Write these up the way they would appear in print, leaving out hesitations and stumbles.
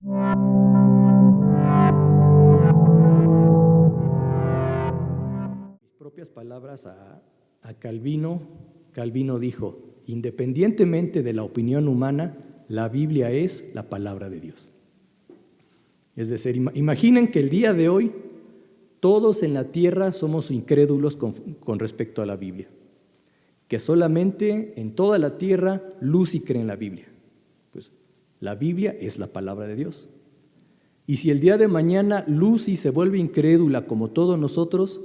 Mis propias palabras a Calvino. Calvino dijo: independientemente de la opinión humana, la Biblia es la palabra de Dios. Es decir, imaginen que el día de hoy todos en la tierra somos incrédulos con respecto a la Biblia, que solamente en toda la tierra Lucy cree en la Biblia. Pues la Biblia es la palabra de Dios. Y si el día de mañana Lucy se vuelve incrédula como todos nosotros,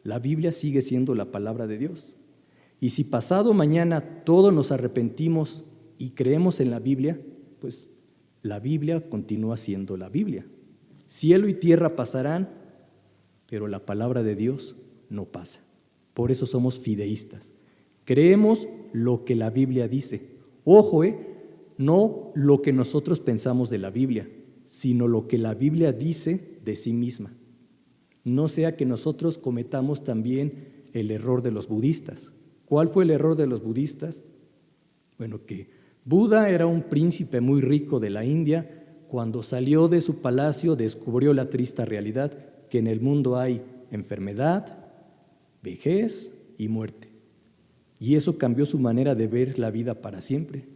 la Biblia sigue siendo la palabra de Dios. Y si pasado mañana todos nos arrepentimos y creemos en la Biblia, pues la Biblia continúa siendo la Biblia. Cielo y tierra pasarán, pero la palabra de Dios no pasa. Por eso somos fideístas. Creemos lo que la Biblia dice. Ojo, no lo que nosotros pensamos de la Biblia, sino lo que la Biblia dice de sí misma. No sea que nosotros cometamos también el error de los budistas. ¿Cuál fue el error de los budistas? Bueno, que Buda era un príncipe muy rico de la India. Cuando salió de su palacio descubrió la triste realidad que en el mundo hay enfermedad, vejez y muerte. Y eso cambió su manera de ver la vida para siempre.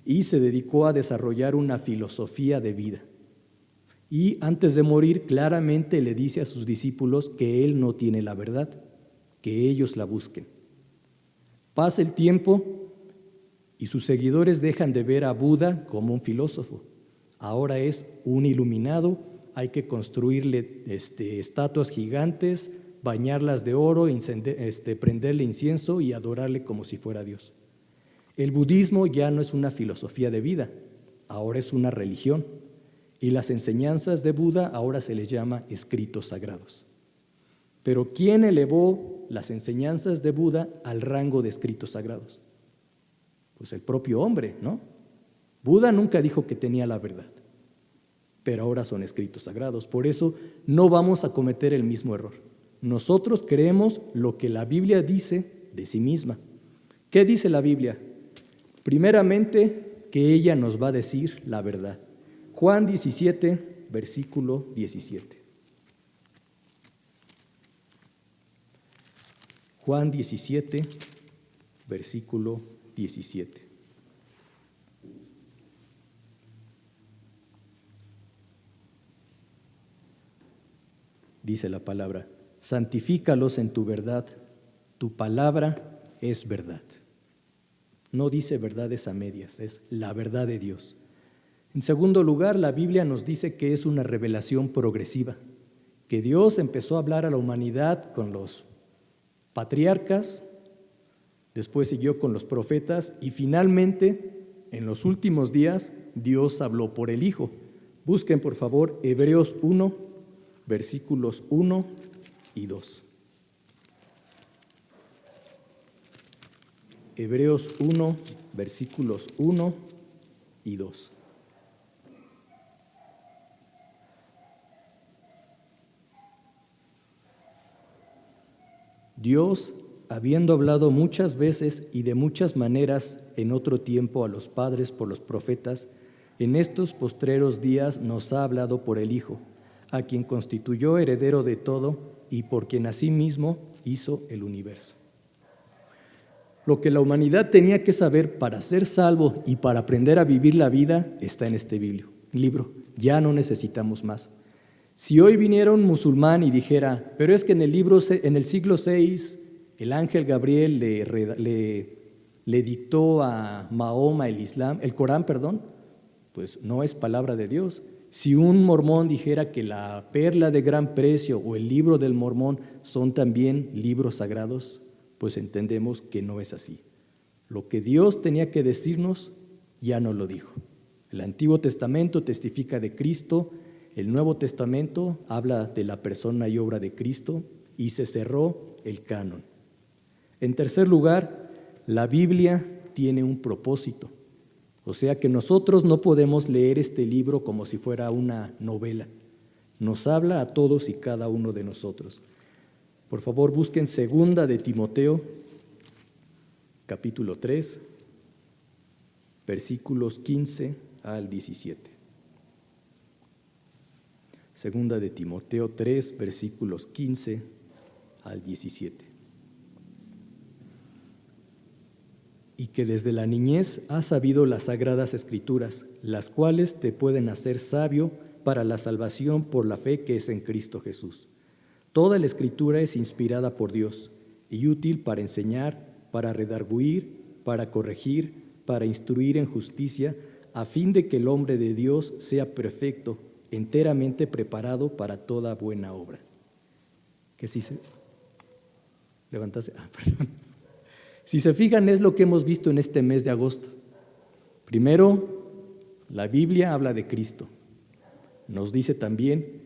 Y se dedicó a desarrollar una filosofía de vida. Y antes de morir, claramente le dice a sus discípulos que él no tiene la verdad, que ellos la busquen. Pasa el tiempo y sus seguidores dejan de ver a Buda como un filósofo. Ahora es un iluminado, hay que construirle estatuas gigantes, bañarlas de oro, prenderle incienso y adorarle como si fuera Dios. El budismo ya no es una filosofía de vida, ahora es una religión. Y las enseñanzas de Buda ahora se les llama escritos sagrados. Pero ¿quién elevó las enseñanzas de Buda al rango de escritos sagrados? Pues el propio hombre, ¿no? Buda nunca dijo que tenía la verdad, pero ahora son escritos sagrados. Por eso no vamos a cometer el mismo error. Nosotros creemos lo que la Biblia dice de sí misma. ¿Qué dice la Biblia? Primeramente, que ella nos va a decir la verdad. Juan 17, versículo 17. Juan 17, versículo 17. Dice la palabra: santifícalos en tu verdad, tu palabra es verdad. No dice verdades a medias, es la verdad de Dios. En segundo lugar, la Biblia nos dice que es una revelación progresiva, que Dios empezó a hablar a la humanidad con los patriarcas, después siguió con los profetas y finalmente, en los últimos días, Dios habló por el Hijo. Busquen, por favor, Hebreos 1, versículos 1 y 2. Hebreos 1, versículos 1 y 2. Dios, habiendo hablado muchas veces y de muchas maneras en otro tiempo a los padres por los profetas, en estos postreros días nos ha hablado por el Hijo, a quien constituyó heredero de todo y por quien asimismo hizo el universo. Lo que la humanidad tenía que saber para ser salvo y para aprender a vivir la vida está en este libro. Ya no necesitamos más. Si hoy viniera un musulmán y dijera, pero es que en el siglo VI, el ángel Gabriel le dictó a Mahoma el Corán, pues no es palabra de Dios. Si un mormón dijera que la perla de gran precio o el libro del Mormón son también libros sagrados, pues entendemos que no es así. Lo que Dios tenía que decirnos ya no lo dijo. El Antiguo Testamento testifica de Cristo, el Nuevo Testamento habla de la persona y obra de Cristo y se cerró el canon. En tercer lugar, la Biblia tiene un propósito. O sea que nosotros no podemos leer este libro como si fuera una novela. Nos habla a todos y cada uno de nosotros. Por favor, busquen 2 de Timoteo, capítulo 3, versículos 15 al 17. Segunda de Timoteo 3, versículos 15 al 17. Y que desde la niñez has sabido las sagradas escrituras, las cuales te pueden hacer sabio para la salvación por la fe que es en Cristo Jesús. Toda la escritura es inspirada por Dios y útil para enseñar, para redarguir, para corregir, para instruir en justicia, a fin de que el hombre de Dios sea perfecto, enteramente preparado para toda buena obra. Que si se levantase, perdón. Si se fijan, es lo que hemos visto en este mes de agosto. Primero, la Biblia habla de Cristo. Nos dice también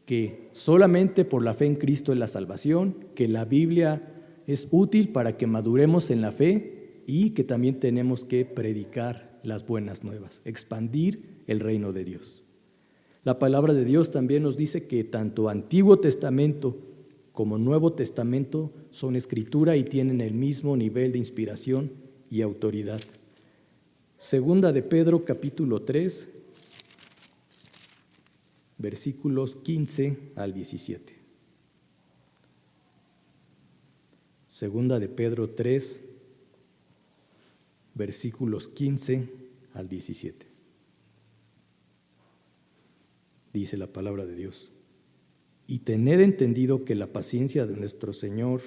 que solamente por la fe en Cristo es la salvación, que la Biblia es útil para que maduremos en la fe y que también tenemos que predicar las buenas nuevas, expandir el reino de Dios. La palabra de Dios también nos dice que tanto Antiguo Testamento como Nuevo Testamento son escritura y tienen el mismo nivel de inspiración y autoridad. Segunda de Pedro, capítulo 3, versículos 15 al 17. Segunda de Pedro 3, versículos 15 al 17. Dice la palabra de Dios: y tened entendido que la paciencia de nuestro Señor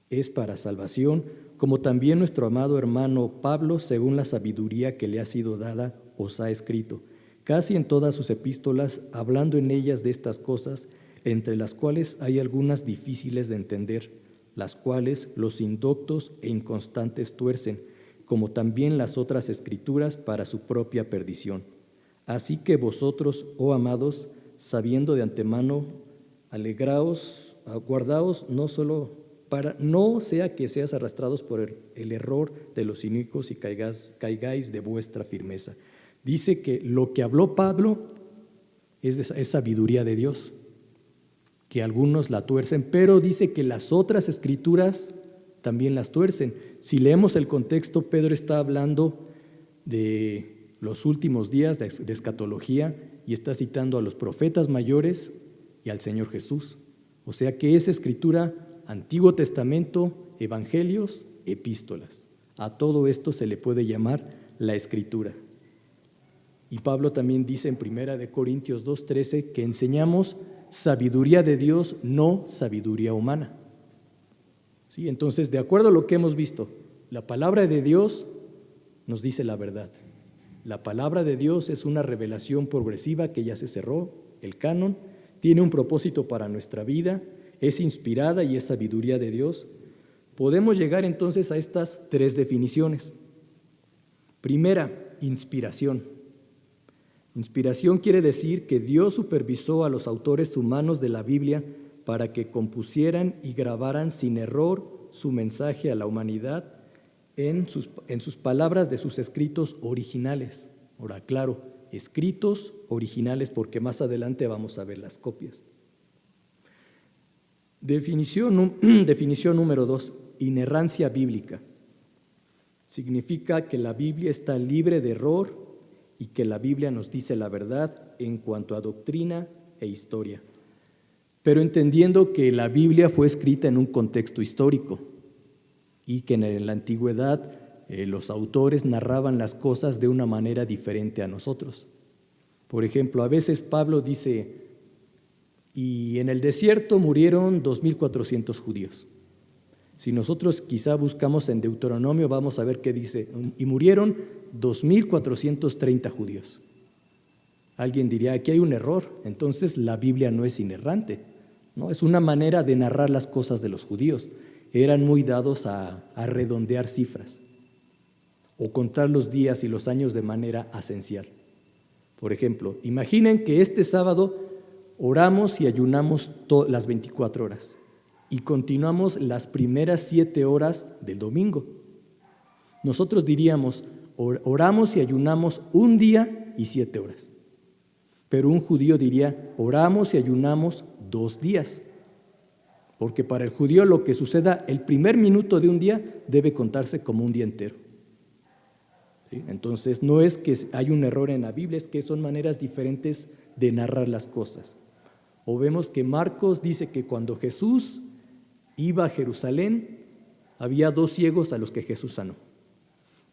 es para salvación, como también nuestro amado hermano Pablo, según la sabiduría que le ha sido dada, os ha escrito, casi en todas sus epístolas, hablando en ellas de estas cosas, entre las cuales hay algunas difíciles de entender, las cuales los indoctos e inconstantes tuercen, como también las otras escrituras para su propia perdición. Así que vosotros, oh amados, sabiendo de antemano, alegraos, guardaos, no sea que seas arrastrados por el error de los inicuos y caigáis de vuestra firmeza. Dice que lo que habló Pablo es sabiduría de Dios, que algunos la tuercen, pero dice que las otras escrituras también las tuercen. Si leemos el contexto, Pedro está hablando de los últimos días de escatología y está citando a los profetas mayores y al Señor Jesús. O sea que es escritura, Antiguo Testamento, Evangelios, epístolas. A todo esto se le puede llamar la escritura. Y Pablo también dice en 1 Corintios 2:13 que enseñamos sabiduría de Dios, no sabiduría humana. ¿Sí? Entonces, de acuerdo a lo que hemos visto, la palabra de Dios nos dice la verdad. La palabra de Dios es una revelación progresiva que ya se cerró, el canon, tiene un propósito para nuestra vida, es inspirada y es sabiduría de Dios. Podemos llegar entonces a estas tres definiciones. Primera, inspiración. Inspiración quiere decir que Dios supervisó a los autores humanos de la Biblia para que compusieran y grabaran sin error su mensaje a la humanidad en sus palabras de sus escritos originales. Ahora, claro, escritos originales, porque más adelante vamos a ver las copias. Definición número 2, inerrancia bíblica. Significa que la Biblia está libre de error y que la Biblia nos dice la verdad en cuanto a doctrina e historia. Pero entendiendo que la Biblia fue escrita en un contexto histórico y que en la antigüedad los autores narraban las cosas de una manera diferente a nosotros. Por ejemplo, a veces Pablo dice, y en el desierto murieron 2,400 judíos. Si nosotros quizá buscamos en Deuteronomio, vamos a ver qué dice, y murieron 2,430 judíos. Alguien diría, aquí hay un error, entonces la Biblia no es inerrante, ¿no? Es una manera de narrar las cosas de los judíos. Eran muy dados a redondear cifras o contar los días y los años de manera esencial. Por ejemplo, imaginen que este sábado oramos y ayunamos las 24 horas y continuamos las primeras 7 horas del domingo. Nosotros diríamos, oramos y ayunamos un día y 7 horas. Pero un judío diría, oramos y ayunamos 2 días. Porque para el judío lo que suceda el primer minuto de un día debe contarse como un día entero. ¿sí? Entonces, no es que hay un error en la Biblia, es que son maneras diferentes de narrar las cosas. O vemos que Marcos dice que cuando Jesús iba a Jerusalén, había 2 ciegos a los que Jesús sanó.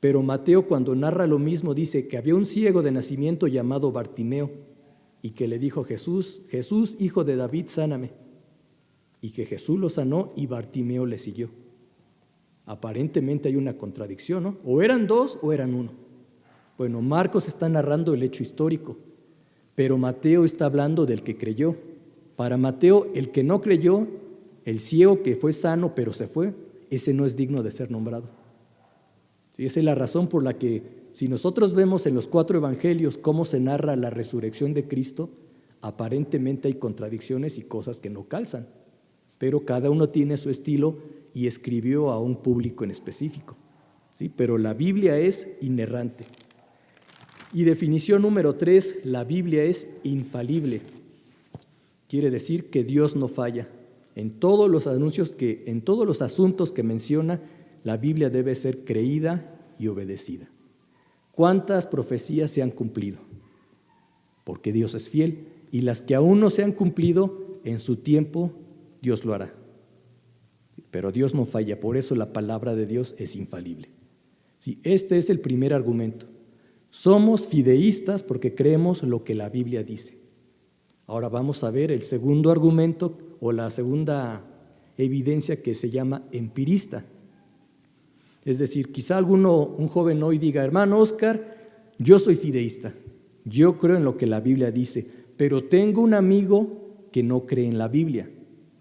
Pero Mateo, cuando narra lo mismo, dice que había un ciego de nacimiento llamado Bartimeo y que le dijo Jesús, Jesús, hijo de David, sáname. Y que Jesús lo sanó y Bartimeo le siguió. Aparentemente hay una contradicción, ¿no? O eran 2 o eran 1. Bueno, Marcos está narrando el hecho histórico, pero Mateo está hablando del que creyó. Para Mateo, el que no creyó, el ciego que fue sano pero se fue, ese no es digno de ser nombrado. Sí, esa es la razón por la que, si nosotros vemos en los 4 evangelios cómo se narra la resurrección de Cristo, aparentemente hay contradicciones y cosas que no calzan, pero cada uno tiene su estilo y escribió a un público en específico. ¿Sí? Pero la Biblia es inerrante. Y definición número 3, la Biblia es infalible. Quiere decir que Dios no falla. En todos los asuntos que menciona, la Biblia debe ser creída y obedecida. ¿Cuántas profecías se han cumplido? Porque Dios es fiel, y las que aún no se han cumplido, en su tiempo Dios lo hará. Pero Dios no falla, por eso la palabra de Dios es infalible. Sí, este es el primer argumento. Somos fideístas porque creemos lo que la Biblia dice. Ahora vamos a ver el segundo argumento o la segunda evidencia que se llama empirista. Es decir, quizá un joven hoy diga, hermano Oscar, yo soy fideísta, yo creo en lo que la Biblia dice, pero tengo un amigo que no cree en la Biblia.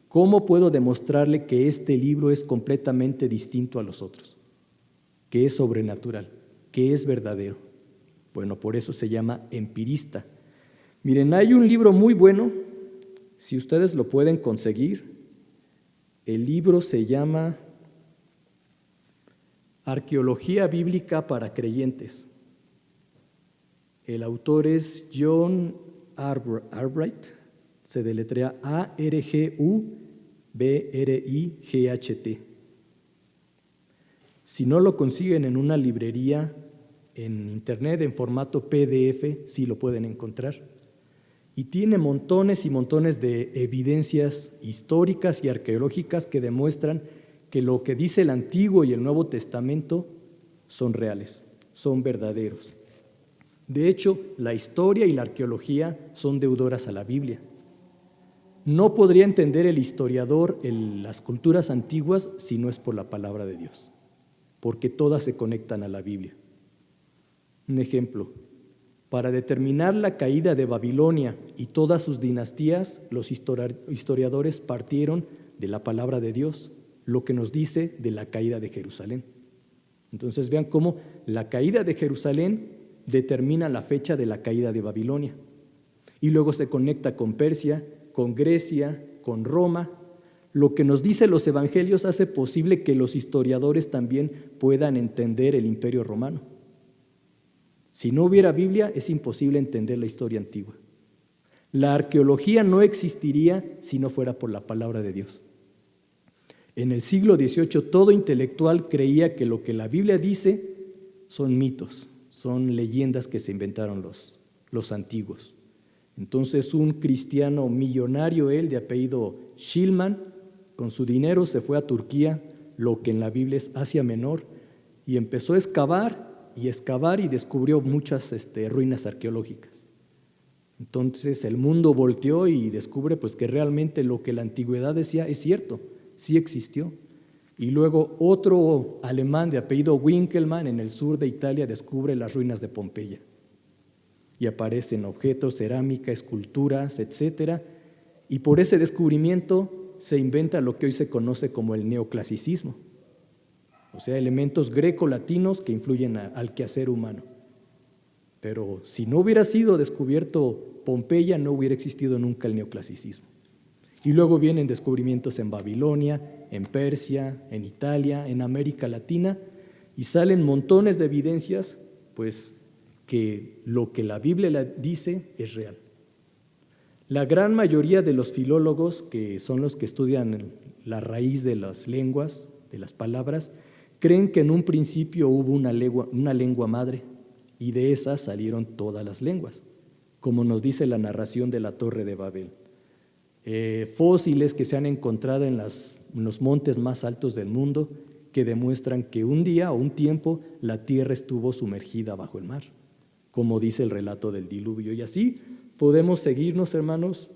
¿Cómo puedo demostrarle que este libro es completamente distinto a los otros? Que es sobrenatural, que es verdadero. Bueno, por eso se llama empirista. Miren, hay un libro muy bueno, si ustedes lo pueden conseguir. El libro se llama Arqueología Bíblica para Creyentes. El autor es John Albright, se deletrea A-R-G-U-B-R-I-G-H-T. Si no lo consiguen en una librería, en internet, en formato PDF, sí lo pueden encontrar. Y tiene montones y montones de evidencias históricas y arqueológicas que demuestran que lo que dice el Antiguo y el Nuevo Testamento son reales, son verdaderos. De hecho, la historia y la arqueología son deudoras a la Biblia. No podría entender el historiador las culturas antiguas si no es por la palabra de Dios, porque todas se conectan a la Biblia. Un ejemplo, para determinar la caída de Babilonia y todas sus dinastías, los historiadores partieron de la palabra de Dios, lo que nos dice de la caída de Jerusalén. Entonces vean cómo la caída de Jerusalén determina la fecha de la caída de Babilonia. Y luego se conecta con Persia, con Grecia, con Roma. Lo que nos dicen los evangelios hace posible que los historiadores también puedan entender el Imperio Romano. Si no hubiera Biblia, es imposible entender la historia antigua. La arqueología no existiría si no fuera por la palabra de Dios. En el siglo XVIII, todo intelectual creía que lo que la Biblia dice son mitos, son leyendas que se inventaron los antiguos. Entonces, un cristiano millonario, él de apellido Schillmann, con su dinero se fue a Turquía, lo que en la Biblia es Asia Menor, y empezó a excavar y descubrió muchas ruinas arqueológicas. Entonces el mundo volteó y descubre pues que realmente lo que la antigüedad decía es cierto, sí existió. Y luego otro alemán de apellido Winkelmann en el sur de Italia descubre las ruinas de Pompeya. Y aparecen objetos, cerámica, esculturas, etc. Y por ese descubrimiento se inventa lo que hoy se conoce como el neoclasicismo. O sea, elementos greco-latinos que influyen al quehacer humano. Pero si no hubiera sido descubierto Pompeya, no hubiera existido nunca el neoclasicismo. Y luego vienen descubrimientos en Babilonia, en Persia, en Italia, en América Latina, y salen montones de evidencias, pues, que lo que la Biblia dice es real. La gran mayoría de los filólogos, que son los que estudian la raíz de las lenguas, de las palabras, creen que en un principio hubo una lengua madre y de esa salieron todas las lenguas, como nos dice la narración de la Torre de Babel. Fósiles que se han encontrado en los montes más altos del mundo que demuestran que un día o un tiempo la tierra estuvo sumergida bajo el mar, como dice el relato del diluvio. Y así podemos seguirnos, hermanos.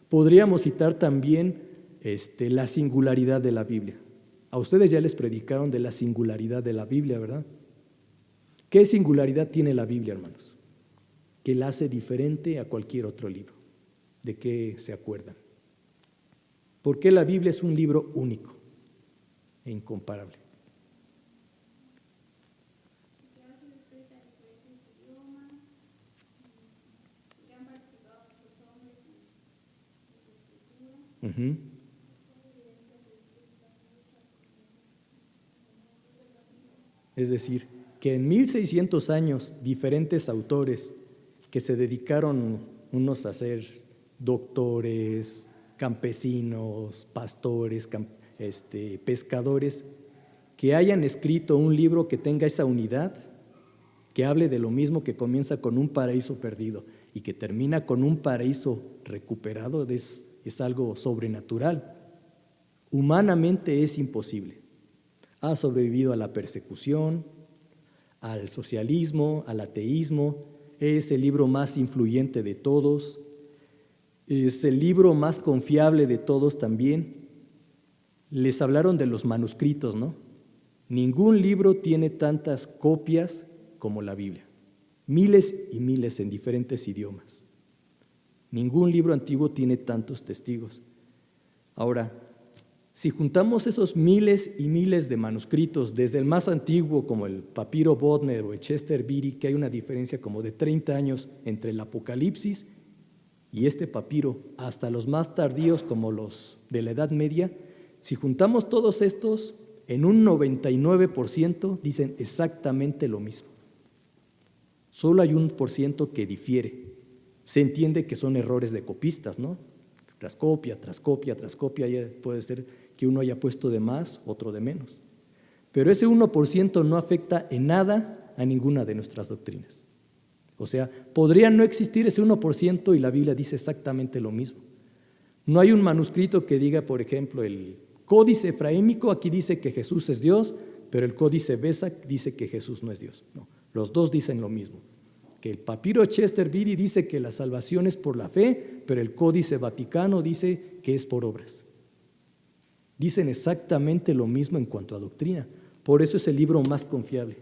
Podríamos citar también la singularidad de la Biblia. A ustedes ya les predicaron de la singularidad de la Biblia, ¿verdad? ¿Qué singularidad tiene la Biblia, hermanos? Que la hace diferente a cualquier otro libro. ¿De qué se acuerdan? Porque la Biblia es un libro único e incomparable. Uh-huh. Es decir, que en 1600 años diferentes autores que se dedicaron unos a ser doctores, campesinos, pastores, pescadores, que hayan escrito un libro que tenga esa unidad, que hable de lo mismo, que comienza con un paraíso perdido y que termina con un paraíso recuperado, es algo sobrenatural. Humanamente es imposible. Ha sobrevivido a la persecución, al socialismo, al ateísmo. Es el libro más influyente de todos. Es el libro más confiable de todos también. Les hablaron de los manuscritos, ¿no? Ningún libro tiene tantas copias como la Biblia. Miles y miles en diferentes idiomas. Ningún libro antiguo tiene tantos testigos. Ahora, si juntamos esos miles y miles de manuscritos, desde el más antiguo como el papiro Bodmer o el Chester Beatty, que hay una diferencia como de 30 años entre el Apocalipsis y este papiro, hasta los más tardíos como los de la Edad Media, si juntamos todos estos, en un 99% dicen exactamente lo mismo. Solo hay 1% que difiere. Se entiende que son errores de copistas, ¿no? Tras copia, ya puede ser que uno haya puesto de más, otro de menos. Pero ese 1% no afecta en nada a ninguna de nuestras doctrinas. O sea, podría no existir ese 1% y la Biblia dice exactamente lo mismo. No hay un manuscrito que diga, por ejemplo, el Códice Efraímico aquí dice que Jesús es Dios, pero el Códice Besac dice que Jesús no es Dios. No, los dos dicen lo mismo. Que el papiro Chester Beatty dice que la salvación es por la fe, pero el Códice Vaticano dice que es por obras. Dicen exactamente lo mismo en cuanto a doctrina. Por eso es el libro más confiable.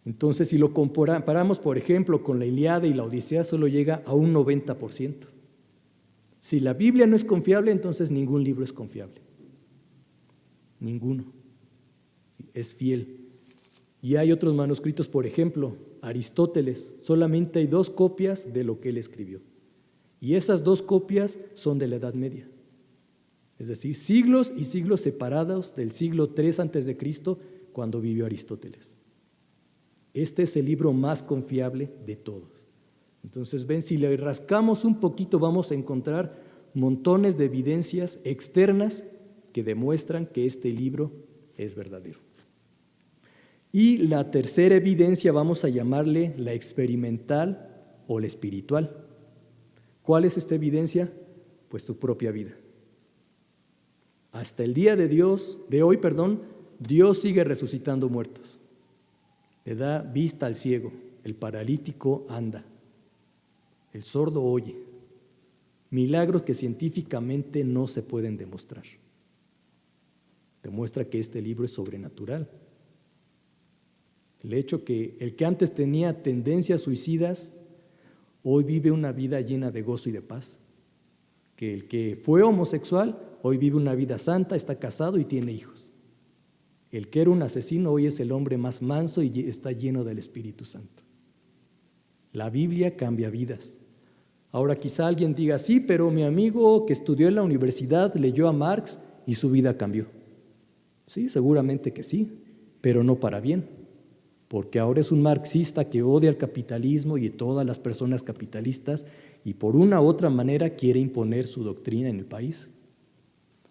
Entonces, si lo comparamos, por ejemplo, con la Ilíada y la Odisea, solo llega a un 90%. Si la Biblia no es confiable, entonces ningún libro es confiable. Ninguno. Es fiel. Y hay otros manuscritos, por ejemplo, Aristóteles, solamente hay 2 copias de lo que él escribió. Y esas 2 copias son de la Edad Media. Es decir, siglos y siglos separados del siglo III a.C., cuando vivió Aristóteles. Este es el libro más confiable de todos. Entonces, ven, si le rascamos un poquito, vamos a encontrar montones de evidencias externas que demuestran que este libro es verdadero. Y la tercera evidencia vamos a llamarle la experimental o la espiritual. ¿Cuál es esta evidencia? Pues tu propia vida. Hasta el día de hoy, Dios sigue resucitando muertos. Le da vista al ciego, el paralítico anda, el sordo oye. Milagros que científicamente no se pueden demostrar. Demuestra que este libro es sobrenatural. El hecho que el que antes tenía tendencias suicidas, hoy vive una vida llena de gozo y de paz. Que el que fue homosexual, hoy vive una vida santa, está casado y tiene hijos. El que era un asesino, hoy es el hombre más manso y está lleno del Espíritu Santo. La Biblia cambia vidas. Ahora quizá alguien diga, sí, pero mi amigo que estudió en la universidad leyó a Marx y su vida cambió. Sí, seguramente que sí, pero no para bien. Porque ahora es un marxista que odia el capitalismo y todas las personas capitalistas y por una u otra manera quiere imponer su doctrina en el país.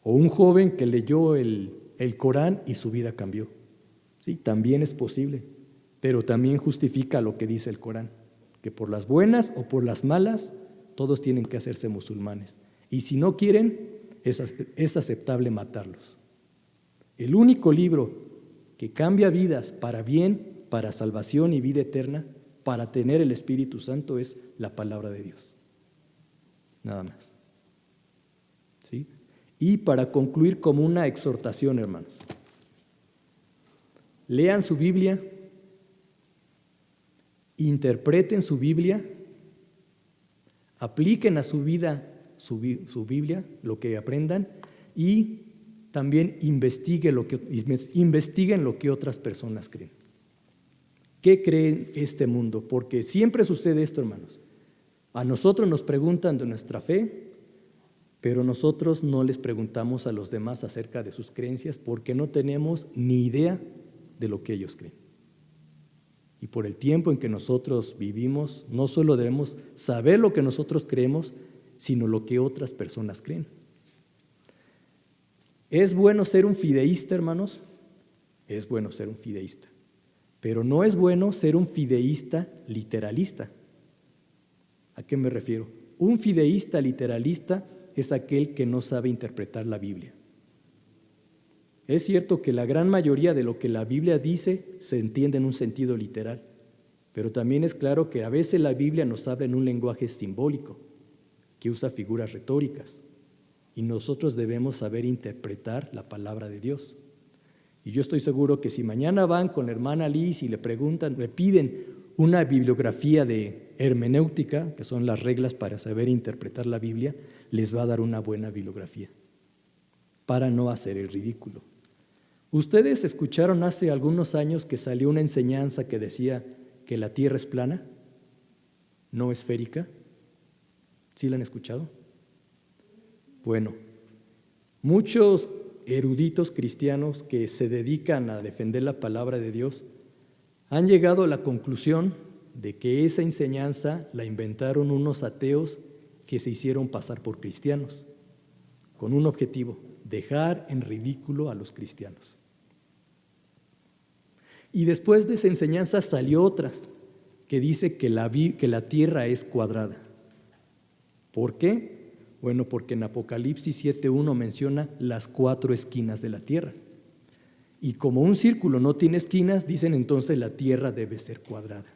O un joven que leyó el el Corán y su vida cambió. Sí, también es posible, pero también justifica lo que dice el Corán, que por las buenas o por las malas, todos tienen que hacerse musulmanes. Y si no quieren, es aceptable matarlos. El único libro que cambia vidas para bien, para salvación y vida eterna, para tener el Espíritu Santo, es la palabra de Dios. Nada más. ¿Sí? Y para concluir, como una exhortación, hermanos, lean su Biblia, interpreten su Biblia, apliquen a su vida su Biblia, lo que aprendan, y también investiguen lo que otras personas creen. ¿Qué cree este mundo? Porque siempre sucede esto, hermanos. A nosotros nos preguntan de nuestra fe, pero nosotros no les preguntamos a los demás acerca de sus creencias porque no tenemos ni idea de lo que ellos creen. Y por el tiempo en que nosotros vivimos, no solo debemos saber lo que nosotros creemos, sino lo que otras personas creen. ¿Es bueno ser un fideísta, hermanos? Es bueno ser un fideísta. Pero no es bueno ser un fideísta literalista. ¿A qué me refiero? Un fideísta literalista es aquel que no sabe interpretar la Biblia. Es cierto que la gran mayoría de lo que la Biblia dice se entiende en un sentido literal, pero también es claro que a veces la Biblia nos habla en un lenguaje simbólico, que usa figuras retóricas, y nosotros debemos saber interpretar la palabra de Dios. Y yo estoy seguro que si mañana van con la hermana Liz y le preguntan, le piden una bibliografía de hermenéutica, que son las reglas para saber interpretar la Biblia, les va a dar una buena bibliografía, para no hacer el ridículo. ¿Ustedes escucharon hace algunos años que salió una enseñanza que decía que la Tierra es plana, no esférica? ¿Sí la han escuchado? Bueno, muchos eruditos cristianos que se dedican a defender la palabra de Dios han llegado a la conclusión de que esa enseñanza la inventaron unos ateos que se hicieron pasar por cristianos, con un objetivo: dejar en ridículo a los cristianos. Y después de esa enseñanza salió otra que dice que la tierra es cuadrada. ¿Por qué? Bueno, porque en Apocalipsis 7:1 menciona las 4 esquinas de la tierra. Y como un círculo no tiene esquinas, dicen entonces la tierra debe ser cuadrada.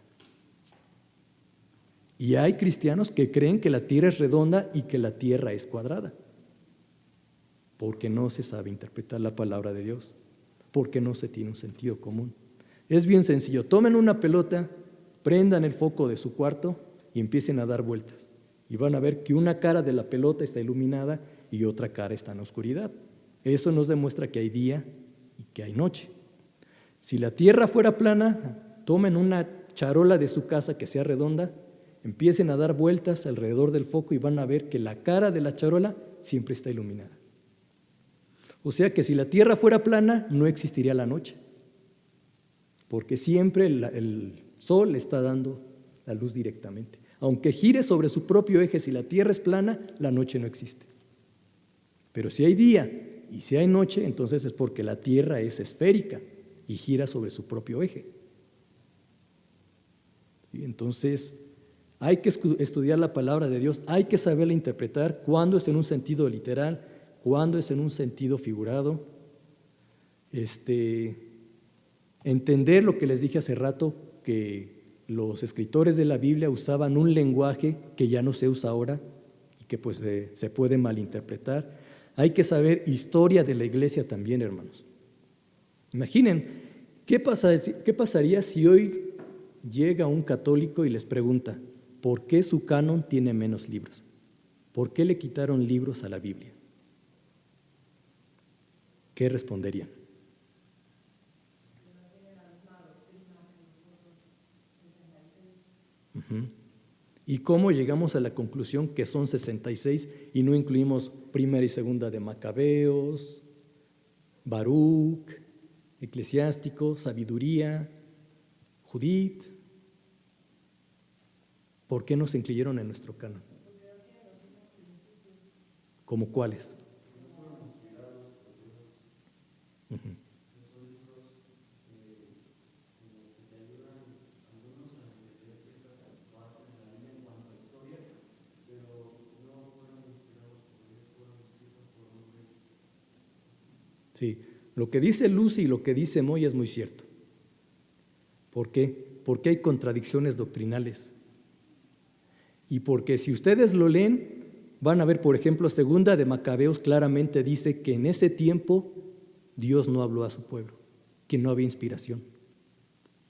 Y hay cristianos que creen que la tierra es redonda y que la tierra es cuadrada, porque no se sabe interpretar la palabra de Dios, porque no se tiene un sentido común. Es bien sencillo: tomen una pelota, prendan el foco de su cuarto y empiecen a dar vueltas. Y van a ver que una cara de la pelota está iluminada y otra cara está en la oscuridad. Eso nos demuestra que hay día y que hay noche. Si la tierra fuera plana, tomen una charola de su casa que sea redonda, empiecen a dar vueltas alrededor del foco y van a ver que la cara de la charola siempre está iluminada. O sea que si la tierra fuera plana, no existiría la noche, porque siempre el sol está dando la luz directamente. Aunque gire sobre su propio eje, si la tierra es plana, la noche no existe. Pero si hay día y si hay noche, entonces es porque la tierra es esférica y gira sobre su propio eje. Y entonces hay que estudiar la palabra de Dios, hay que saberla interpretar, cuándo es en un sentido literal, cuándo es en un sentido figurado. Entender lo que les dije hace rato, que los escritores de la Biblia usaban un lenguaje que ya no se usa ahora y que pues se puede malinterpretar. Hay que saber historia de la iglesia también, hermanos. Imaginen, ¿qué pasaría si hoy llega un católico y les pregunta por qué su canon tiene menos libros? ¿Por qué le quitaron libros a la Biblia? ¿Qué responderían? ¿Y cómo llegamos a la conclusión que son 66 y no incluimos primera y segunda de Macabeos, Baruch, Eclesiástico, Sabiduría, Judith? ¿Por qué no se incluyeron en nuestro canon? ¿Cómo cuáles? Ujú. Sí, lo que dice Lucy y lo que dice Moy es muy cierto. ¿Por qué? Porque hay contradicciones doctrinales. Y porque si ustedes lo leen, van a ver, por ejemplo, segunda de Macabeos claramente dice que en ese tiempo Dios no habló a su pueblo, que no había inspiración.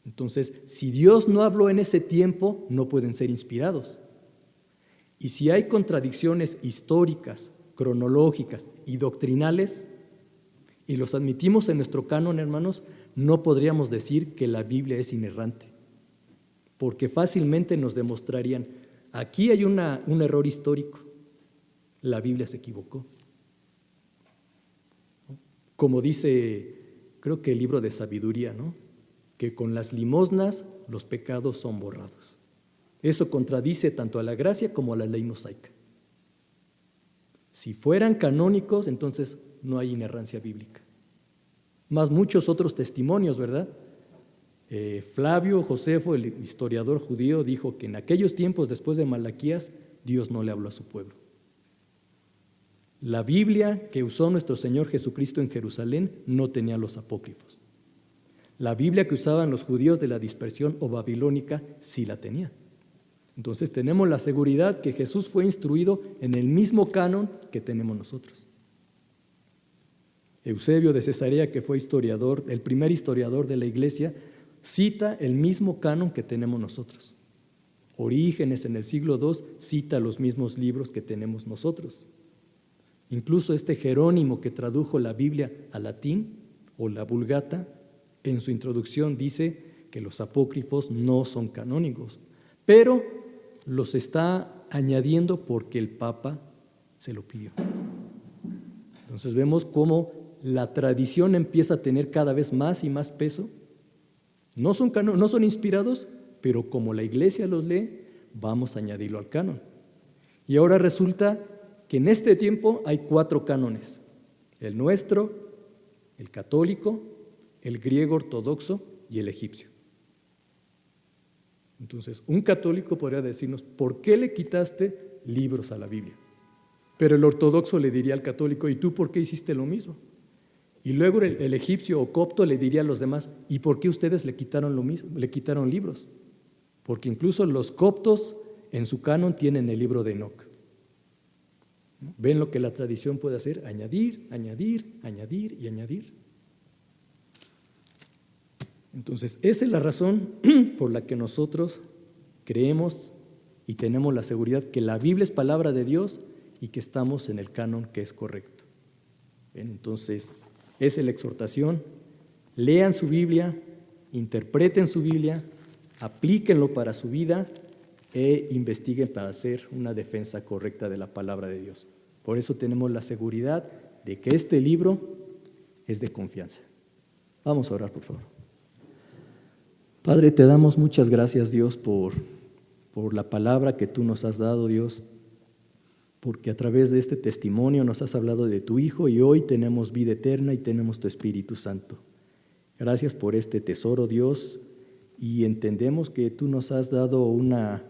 Entonces, si Dios no habló en ese tiempo, no pueden ser inspirados. Y si hay contradicciones históricas, cronológicas y doctrinales, y los admitimos en nuestro canon, hermanos, no podríamos decir que la Biblia es inerrante, porque fácilmente nos demostrarían, aquí hay un error histórico, la Biblia se equivocó. Como dice, creo que el libro de sabiduría, ¿no? Que con las limosnas los pecados son borrados. Eso contradice tanto a la gracia como a la ley mosaica. Si fueran canónicos, entonces no hay inerrancia bíblica. Más muchos otros testimonios, ¿verdad? Flavio Josefo, el historiador judío, dijo que en aquellos tiempos, después de Malaquías, Dios no le habló a su pueblo. La Biblia que usó nuestro Señor Jesucristo en Jerusalén no tenía los apócrifos. La Biblia que usaban los judíos de la dispersión o babilónica sí la tenía. Entonces tenemos la seguridad que Jesús fue instruido en el mismo canon que tenemos nosotros. Eusebio de Cesarea, que fue historiador, el primer historiador de la iglesia, cita el mismo canon que tenemos nosotros. Orígenes en el siglo II cita los mismos libros que tenemos nosotros. Incluso este Jerónimo que tradujo la Biblia al latín o la Vulgata, en su introducción dice que los apócrifos no son canónicos, pero los está añadiendo porque el Papa se lo pidió. Entonces vemos cómo la tradición empieza a tener cada vez más y más peso. No son inspirados, pero como la iglesia los lee, vamos a añadirlo al canon. Y ahora resulta que en este tiempo hay 4 cánones: el nuestro, el católico, el griego ortodoxo y el egipcio. Entonces, un católico podría decirnos, ¿por qué le quitaste libros a la Biblia? Pero el ortodoxo le diría al católico, ¿y tú por qué hiciste lo mismo? Y luego el egipcio o copto le diría a los demás, ¿y por qué ustedes le quitaron lo mismo? Le quitaron libros. Porque incluso los coptos en su canon tienen el libro de Enoc. ¿Ven lo que la tradición puede hacer? Añadir, añadir, añadir y añadir. Entonces, esa es la razón por la que nosotros creemos y tenemos la seguridad que la Biblia es palabra de Dios y que estamos en el canon que es correcto. ¿Ven? Entonces, esa es la exhortación. Lean su Biblia, interpreten su Biblia, aplíquenlo para su vida e investiguen para hacer una defensa correcta de la palabra de Dios. Por eso tenemos la seguridad de que este libro es de confianza. Vamos a orar, por favor. Padre, te damos muchas gracias, Dios, por la palabra que tú nos has dado, Dios, porque a través de este testimonio nos has hablado de tu Hijo y hoy tenemos vida eterna y tenemos tu Espíritu Santo. Gracias por este tesoro, Dios, y entendemos que tú nos has dado una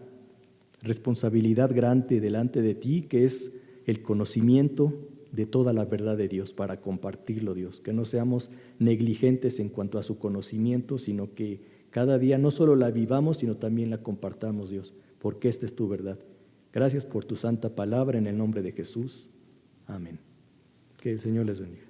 responsabilidad grande delante de ti, que es el conocimiento de toda la verdad de Dios para compartirlo, Dios, que no seamos negligentes en cuanto a su conocimiento, sino que cada día no solo la vivamos, sino también la compartamos, Dios, porque esta es tu verdad. Gracias por tu santa palabra en el nombre de Jesús. Amén. Que el Señor les bendiga.